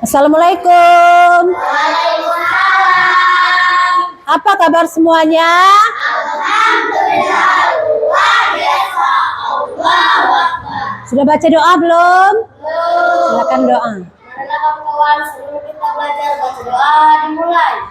Assalamualaikum. Waalaikumsalam. Apa kabar semuanya? Alhamdulillah luar biasa. Allahu Akbar. Sudah baca doa belum? Belum. Silakan doa. Marilah kawan-kawan, sebelum kita belajar baca doa dimulai.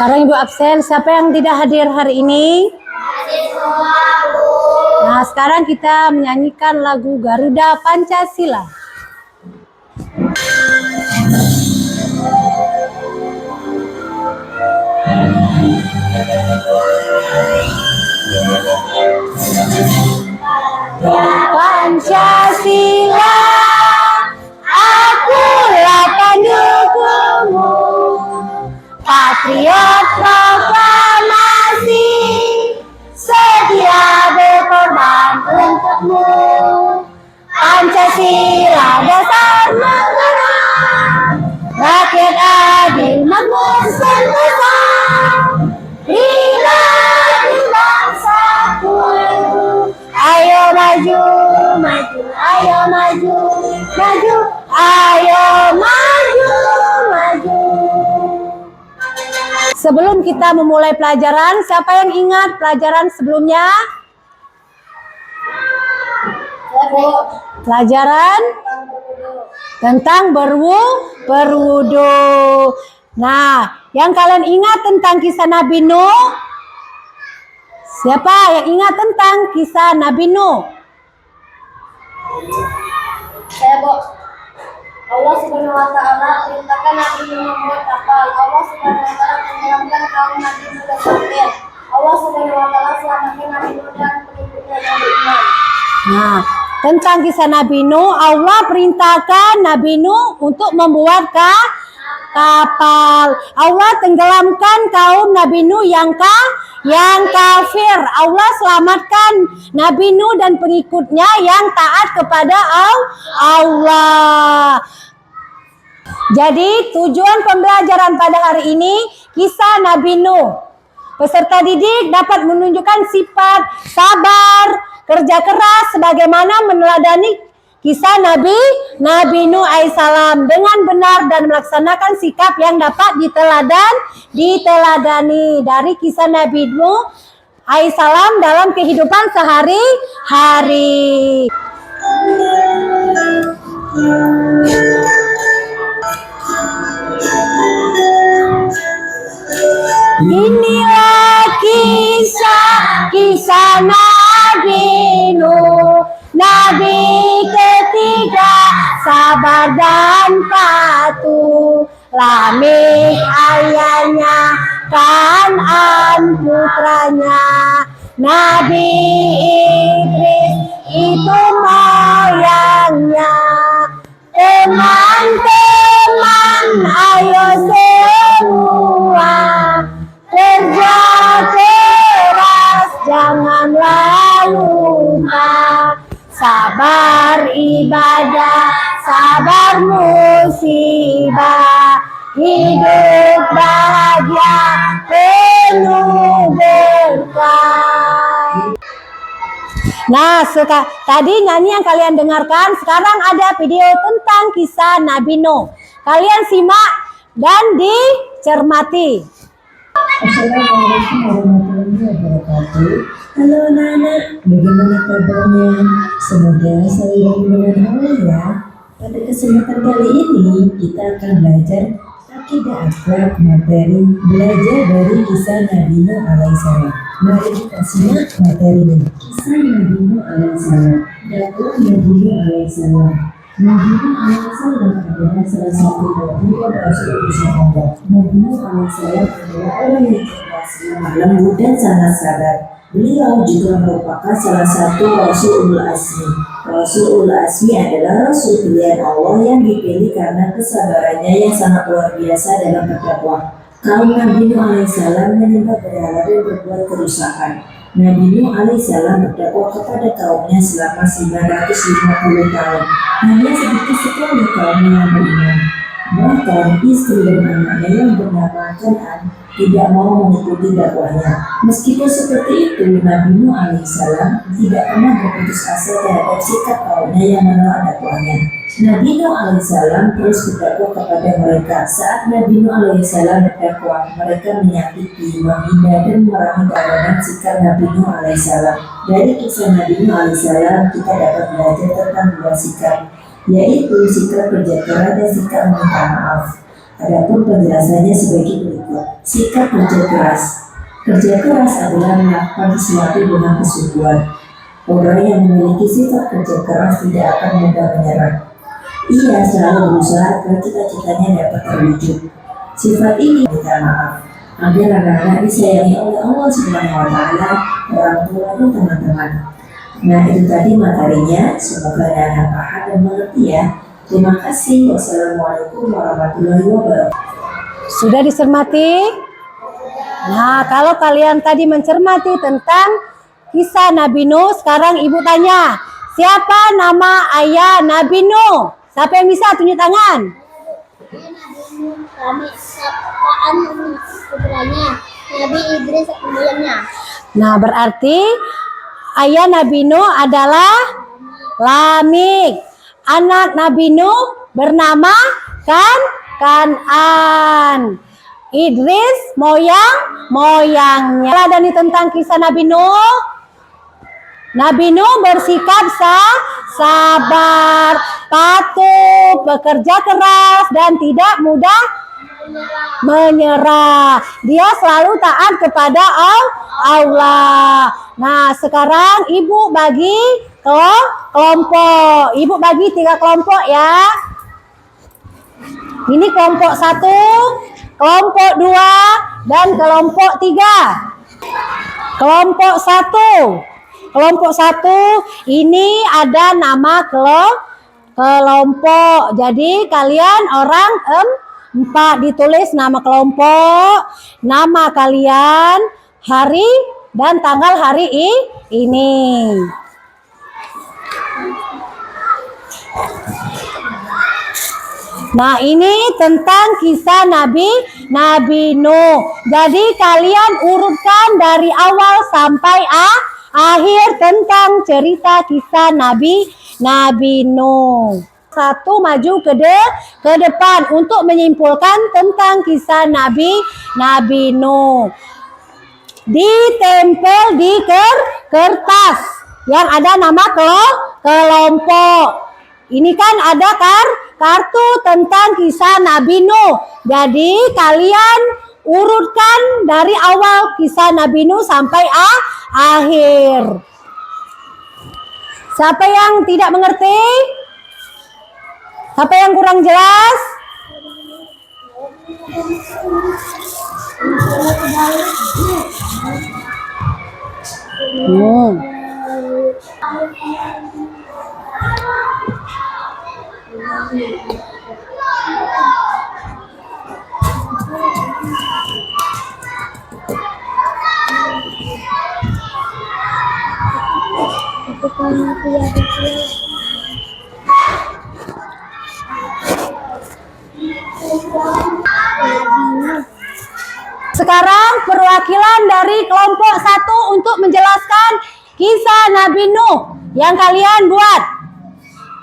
Sekarang Ibu absen. Siapa yang tidak hadir hari ini? Nah, sekarang kita menyanyikan lagu Garuda Pancasila. Pancasila, akulah pendukungmu, patriot proklamasi, setia berkorban untukmu. Pancasila dasar negara, rakyat adil makmur sentosa, bila di bangsaku. Ayo maju, maju, ayo maju, maju, ayo maju, maju. Sebelum kita memulai pelajaran, siapa yang ingat pelajaran sebelumnya? Pelajaran tentang berwudu. Nah, yang kalian ingat tentang kisah Nabi Nuh? Siapa yang ingat tentang kisah Nabi Nuh? Saya, Bu. Allah Subhanahu wa Ta'ala perintahkan Nabi Nuh membuat kapal. Allah Subhanahu wa Ta'ala tenggelamkan kaum Nabi Nuh dan kafir. Allah Subhanahu wa Ta'ala selamatkan Nabi Nuh dan pengikutnya yang beriman. Nah, tentang kisah Nabi Nuh, Allah perintahkan Nabi Nuh untuk membuat kapal. Allah tenggelamkan kaum Nabi Nuh yang kafir. Allah selamatkan Nabi Nuh dan pengikutnya yang taat kepada Allah. Jadi tujuan pembelajaran pada hari ini kisah Nabi Nuh. Peserta didik dapat menunjukkan sifat sabar, kerja keras sebagaimana meneladani kisah Nabi Nuh alaihissalam dengan benar dan melaksanakan sikap yang dapat diteladani dari kisah Nabi Nuh alaihissalam dalam kehidupan sehari-hari. Inilah kisah Nabi Nuh, Nabi ketiga, sabar dan patuh. Lamik ayahnya, Kan'an putranya, Nabi Idris itu moyangnya. Teman-teman, ayo semua kerja keras, janganlah lupa. Sabar ibadah, sabar musibah, hidup bahagia penuh berkah. Nah, tadi nyanyi yang kalian dengarkan, sekarang ada video tentang kisah Nabi Nuh. Kalian simak dan dicermati. Assalamualaikum warahmatullahi wabarakatuh. Halo anak-anak, bagaimana kabarnya? Semoga selalu dengan Allah ya. Pada kesempatan kali ini kita akan belajar akidah akhlak materi belajar dari kisah Nabi Nuh alaihissalam. Mari kita simak materinya. Kisah Nabi Nuh alaihissalam. Dakwah Nabi Nuh alaihissalam. Nabi Nuh alaihissalam adalah salah satu nabi dan rasul utusan Allah. Nabi Nuh alaihissalam adalah orang yang cerdas, lembut dan sangat sabar. Beliau juga merupakan salah satu Rasulul Azmi. Rasulul Azmi adalah Rasul pilihan Allah yang dipilih karena kesabarannya yang sangat luar biasa dalam berdakwah. Kaum Nabi Nuh alaihissalam menyembah berhala dan berbuat kerusakan. Nabi Nuh alaihissalam berdakwah kepada kaumnya selama 950 tahun. Hanya sedikit sekali kaumnya yang beriman. Bahkan istri dan anaknya yang bernama Kanan tidak mau mengikuti dakwahnya. Meskipun seperti itu, Nabi Nuh alaihissalam tidak pernah berputus asa terhadap sikap kaumnya yang menolak dakwahnya. Nabi Nuh alaihissalam terus berdakwah kepada mereka. Saat Nabi Nuh alaihissalam berdakwah, mereka menyakiti, menghina, dan meraih keadaan sikap Nabi Nuh alaihissalam. Dari kisah Nabi Nuh alaihissalam, kita dapat belajar tentang dua sikap, yaitu sikap kerja keras dan sikap meminta maaf. Adapun penjelasannya sebagai berikut. Sikap kerja keras. Kerja keras adalah melakukan sesuatu dengan kesungguhan. Orang yang memiliki sifat kerja keras tidak akan mudah menyerah. Ia selalu berusaha agar cita-citanya dapat terwujud. Sifat ini minta maaf agar anak-anak disayangi oleh Allah Subhanahu wa Ta'ala, orang tua dan teman-teman. Nah, itu tadi materinya. Semoga anak-anak paham dan mengerti ya. Terima kasih. Wassalamualaikum warahmatullahi wabarakatuh. Sudah dicermati? Nah, kalau kalian tadi mencermati tentang kisah Nabi Nuh, sekarang ibu tanya, siapa nama ayah Nabi Nuh? Siapa yang bisa tunjuk tangan? Kami sapaan putranya Nabi Idris kemudiannya. Nah, berarti ayah Nabi Nuh adalah Lamik. Anak Nabi Nuh bernama Kanan. Idris moyangnya. Ladani tentang kisah Nabi Nuh. Nabi Nuh bersikap sabar, patuh, bekerja keras, dan tidak mudah menyerah. Dia selalu taat kepada Allah. Nah, sekarang ibu bagi kelompok. Ibu bagi 3 kelompok ya. Ini kelompok 1, kelompok 2, dan kelompok 3. Kelompok 1. Kelompok 1 ini ada nama kelompok. Jadi kalian orang 4 ditulis nama kelompok, nama kalian, hari dan tanggal hari ini. Nah, ini tentang kisah Nabi Nuh. Jadi kalian urutkan dari awal sampai akhir tentang cerita kisah Nabi Nuh. 1 maju ke depan untuk menyimpulkan tentang kisah Nabi Nuh. Ditempel di kertas yang ada nama kelompok. Ini kan ada kartu tentang kisah Nabi Nuh. Jadi kalian urutkan dari awal kisah Nabi Nuh sampai akhir. Siapa yang tidak mengerti? Siapa yang kurang jelas? Sekarang perwakilan dari kelompok 1 untuk menjelaskan kisah Nabi Nuh yang kalian buat.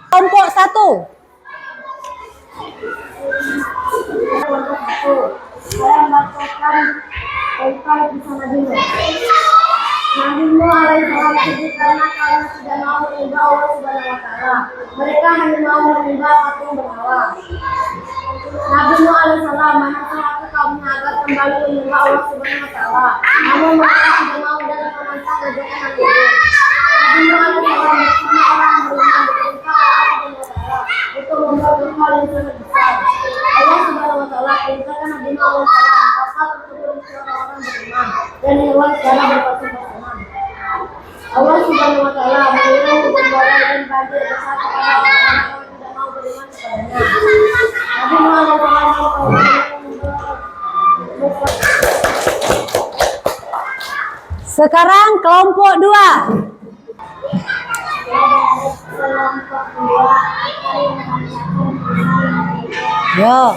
Kelompok 1. Saya membacakan tentang kisah Nabi Nuh. Nabi Nuh alaihissalam sujud karena tidak mau menyembah Allah Subhanahu wa Ta'ala. Mereka hanya mau menyembah patung berhala. Nabi Nuh alaihissalam menasihati kaumnya agar kembali menyembah Allah Subhanahu wa Ta'ala. Namun mereka tidak mau dan menantang ajakan Nabi Nuh. Nabi Nuh alaihissalam bersama orang beriman berperintah Allah Subhanahu wa Ta'ala untuk membuat hal yang sangat besar. Allah Subhanahu wa Ta'ala perintahkan Nabi Nuh alaihissalam dapat untuk berisi orang beriman dan hewan secara berpasang-pasangan. Allah Subhanahu wa Ta'ala mengirim hujan badai dan banjir besar kepada orang-orang yang tidak mau beriman kepadanya. Nabi Nuh alaihissalam Sekarang kelompok 2. Kelompok 2 akan membacakan puisi. Yo.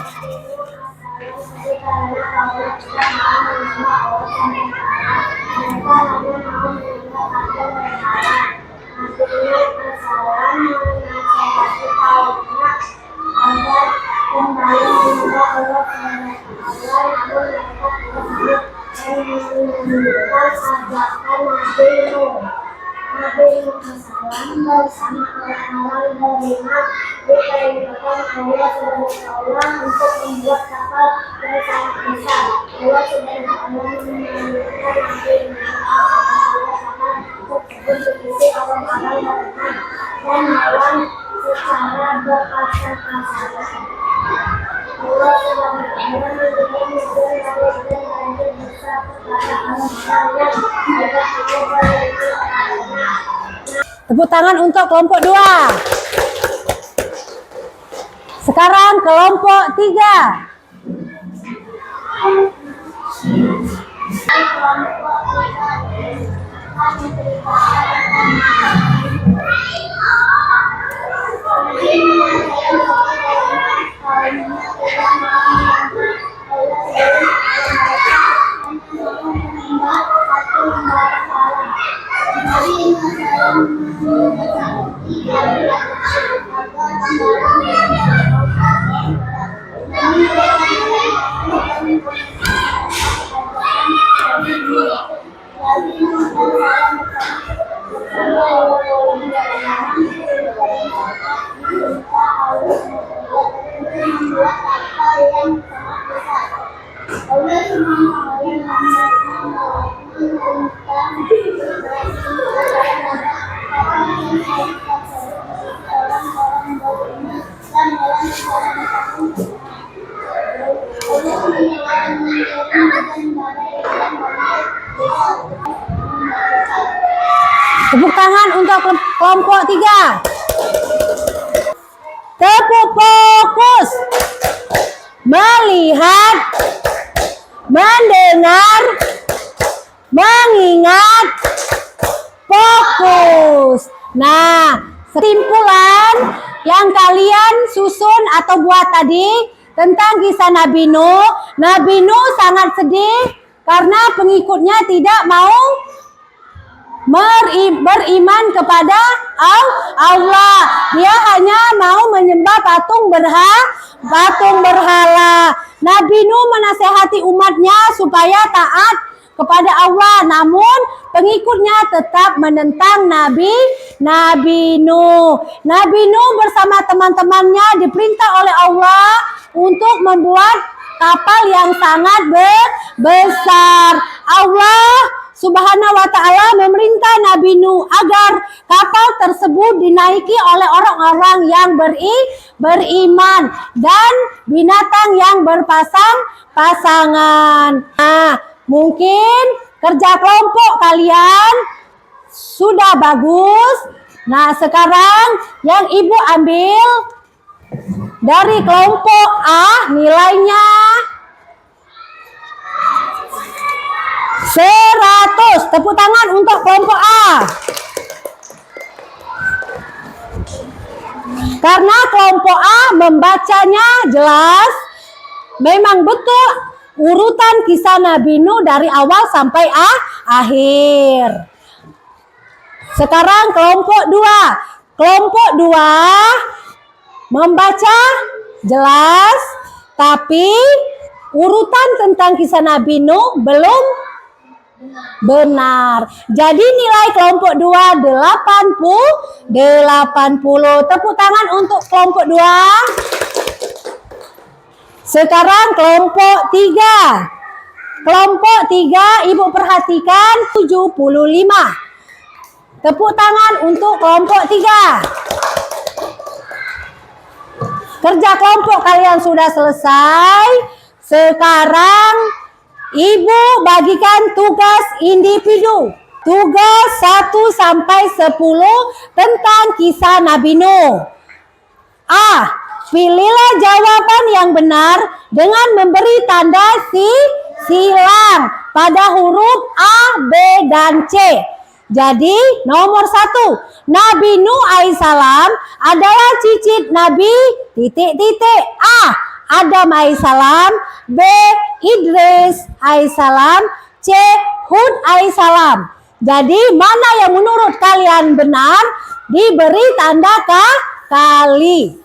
Bersama orang-orang beriman diperintahkan Allah SWT untuk membuat kapal yang sangat besar. Allah SWT menginginkan Nabi Muhammad untuk berisi orang-orang beriman dan melawan secara berpasang-pasangan. Allah SWT menginginkan Nabi besar kepada orang-orang yang agar kita berisi kepadanya. Tepuk tangan untuk kelompok 2. Sekarang kelompok 3. Tepuk tangan untuk kelompok 3. Tepuk fokus. Melihat, mendengar, mengingat, fokus. Nah, kesimpulan yang kalian susun atau buat tadi tentang kisah Nabi Nuh. Nabi Nuh sangat sedih karena pengikutnya tidak mau beriman kepada Allah. Dia hanya mau menyembah patung berhala. Nabi Nuh menasehati umatnya supaya taat kepada Allah, namun pengikutnya tetap menentang Nabi Nuh. Nabi Nuh bersama teman-temannya diperintah oleh Allah untuk membuat kapal yang sangat besar. Allah Subhanahu wa ta'ala memerintah Nabi Nuh agar kapal tersebut dinaiki oleh orang-orang yang beriman dan binatang yang berpasang-pasangan. Nah, mungkin kerja kelompok kalian sudah bagus. Nah, sekarang yang Ibu ambil dari kelompok A nilainya 100. Tepuk tangan untuk kelompok A. Karena kelompok A membacanya jelas, memang betul urutan kisah Nabi Nuh dari awal sampai akhir. Sekarang kelompok 2. Kelompok 2 membaca jelas, tapi urutan tentang kisah Nabi Nuh belum benar. Jadi nilai kelompok 2 80. Tepuk tangan untuk kelompok 2. Sekarang kelompok 3. Kelompok 3 Ibu perhatikan 75. Tepuk tangan untuk kelompok 3. Kerja kelompok kalian sudah selesai. Sekarang Ibu bagikan tugas individu. Tugas 1 sampai 10 tentang kisah Nabi Nuh. A. Pilihlah jawaban yang benar dengan memberi tanda silang. pada huruf A, B, dan C. Jadi nomor 1, Nabi Nuh alaihissalam adalah cicit Nabi A. Adam alaihissalam, B. Idris alaihissalam, C. Hud alaihissalam. Jadi mana yang menurut kalian benar? Diberi tanda kali.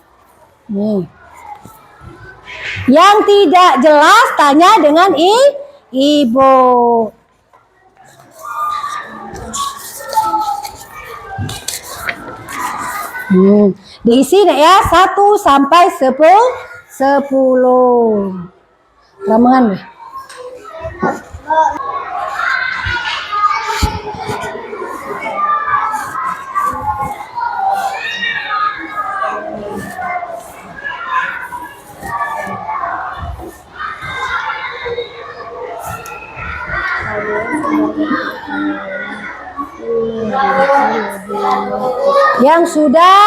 Yang tidak jelas tanya dengan ibu. Diisi ya 1 sampai 10. Ramangan deh. Yang sudah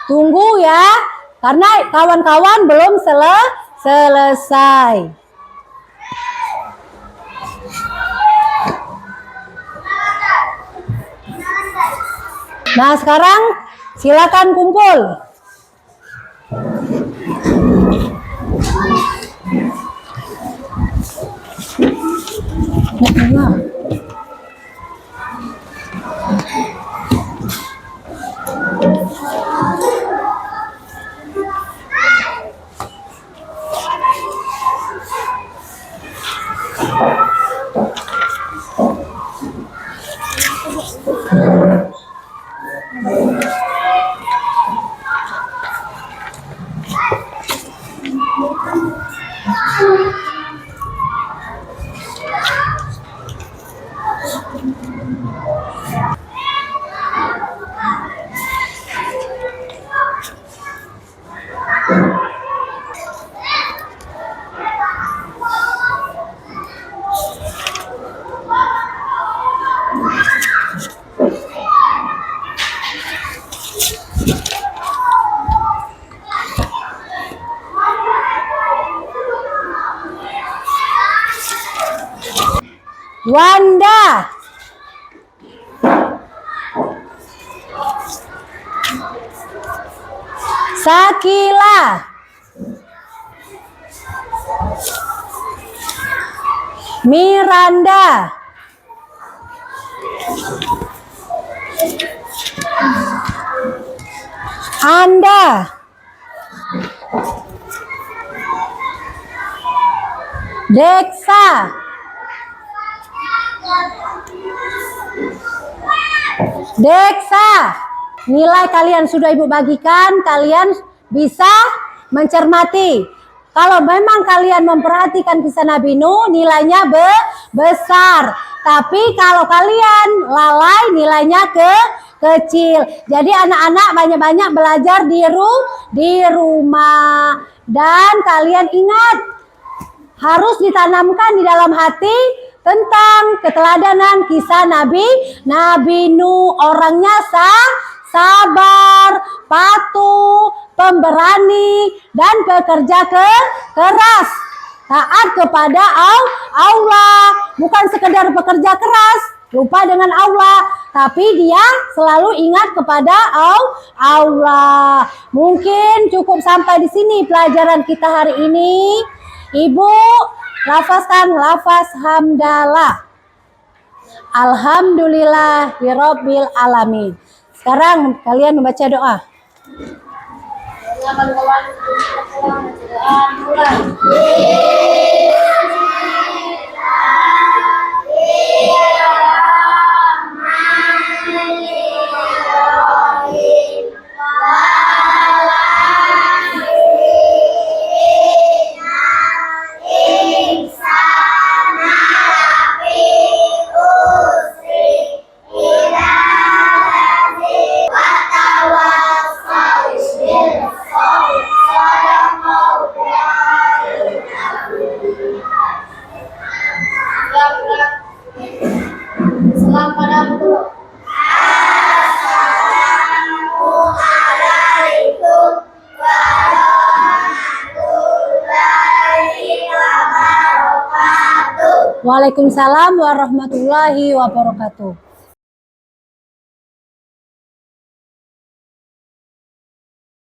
tunggu ya, karena kawan-kawan belum selesai. Nah, sekarang silakan kumpul. Wanda, Sakila, Miranda, Anda, Deksa, nilai kalian sudah Ibu bagikan, kalian bisa mencermati. Kalau memang kalian memperhatikan kisah Nabi Nuh, nilainya besar. Tapi kalau kalian lalai, nilainya kecil. Jadi anak-anak banyak-banyak belajar di rumah. Dan kalian ingat, harus ditanamkan di dalam hati tentang keteladanan kisah Nabi Nuh. Orangnya sabar, patuh, pemberani, dan pekerja keras. Taat kepada Allah. Bukan sekedar pekerja keras, lupa dengan Allah, tapi dia selalu ingat kepada Allah. Mungkin cukup sampai di sini pelajaran kita hari ini. Ibu, lafazkan lafaz hamdalah. Alhamdulillahirabbil alamin. Sekarang kalian membaca doa. Waalaikumsalam warahmatullahi wabarakatuh.